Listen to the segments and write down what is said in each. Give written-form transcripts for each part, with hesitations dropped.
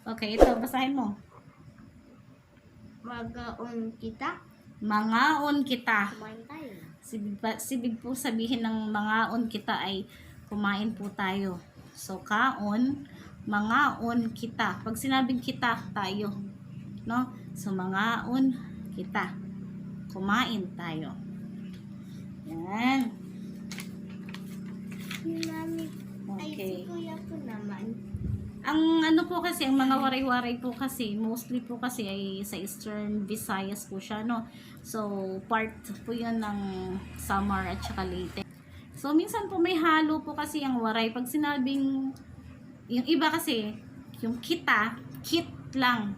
Okay, ito, basahin mo. Magaon kita. Mangaon kita. Kumain tayo. Sibig po sabihin ng mangaon kita ay kumain po tayo. So, kaon, mangaon kita. Pag sinabing kita, tayo. No? So, mangaon kita. Kumain tayo. Yan. Mami, Okay. ay si kuya ko naman. Ang ano po kasi, ang mga waray-waray po kasi, mostly po kasi ay sa Eastern Visayas po siya, no? So, part po yun ng Samar at saka Leyte. So, minsan po may halo po kasi ang waray. Pag sinabing, yung iba kasi, yung kita, kit lang.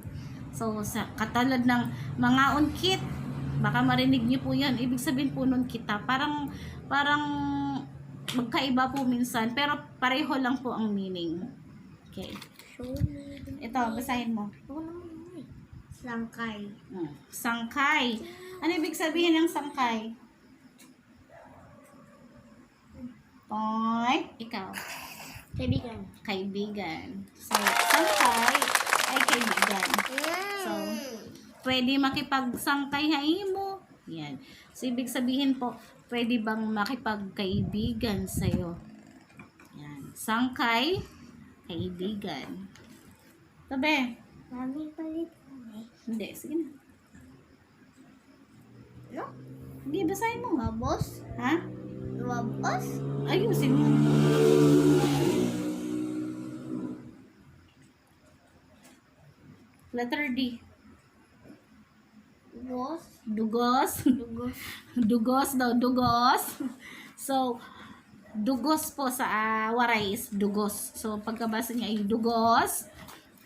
So, sa katulad ng mga kit, baka marinig niyo po yan. Ibig sabihin po nun kita. Parang magkaiba po minsan, pero pareho lang po ang meaning. Okay. Ito, basahin mo. Sangkay. Sangkay. Ano ibig sabihin ng sangkay? Point. Ikaw. Kaibigan. Kaibigan. So, sangkay ay kaibigan. So, pwede makipagsangkay mo. Yan. So, ibig sabihin po, pwede bang makipagkaibigan sa'yo? Yan. Sangkay, kaibigan. Tabi. Mami, palit kami. Hindi, sige na. No? Hindi, basahin mo. Mabos? Ha? Mabos? Ayusin mo. Letter D. Bos? Dugos. Dugos. Dugos daw, dugos. So, dugos po sa waray is dugos. So, pagkabasa niya ay dugos.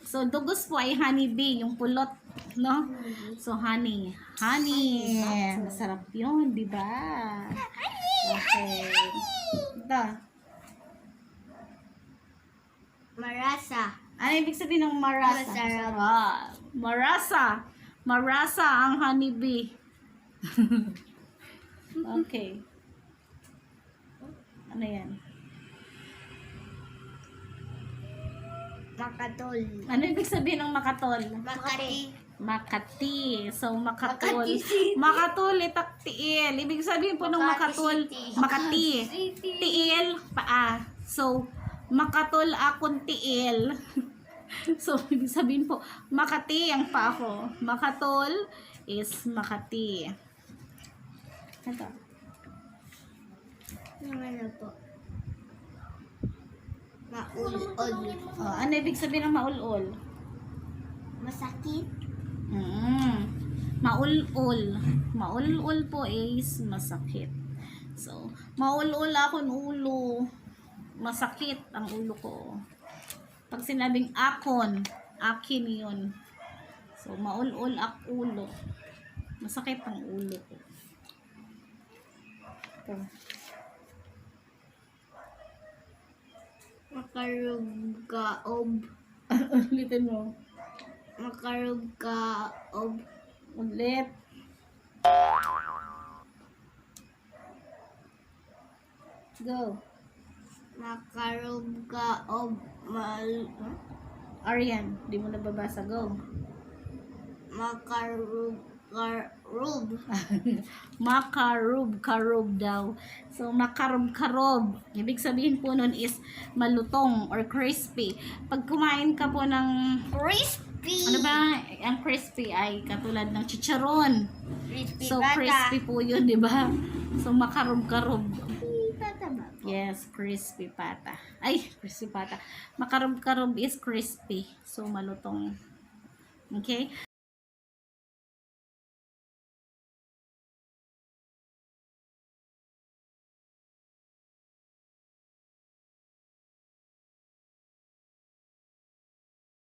So, dugos po ay honeybee, yung pulot, no? So, honey. Honey. Masarap yun, di ba? Okay. Ito. Marasa. Ano ibig sabihin ng marasa? Masarap. Marasa. Marasa ang honeybee. Okay. Ano yan? Makatol. Ano ibig sabihin ng makatol? Makati. Makati. So, makatol. Makati City. Makatol, itaktiil. Ibig sabihin po ng makatol, City. makati. City. Tiil, paa. So, makatol akong tiil. So, ibig sabihin po, Makati ang paa ko. Makatol is Makati. Ito. Ano po? Maulol. Oh, ano ibig sabihin ng maulol? Masakit. Maulol. Maulol po is masakit. So, maulol akong ulo. Masakit ang ulo ko. Pag sinabing akon, akin yun. So, maulol ak ulo. Masakit ang ulo ko. Ito. Makarugkaob. Ulitin mo. Makarugkaob. Ulit. Go. Makarugkaob. Arian, di mo nababasa. Go. Makarub. Makarub daw. So, makarub. Ibig sabihin po nun is malutong or crispy. Pag kumain ka po ng, Crispy. ano ba, ang crispy ay katulad ng chicharon. Crispy So, bata. crispy po yun, di ba? So, makarub. Bata ba? Yes, crispy pata. Ay, crispy pata. Makarub is crispy. So, malutong. Okay?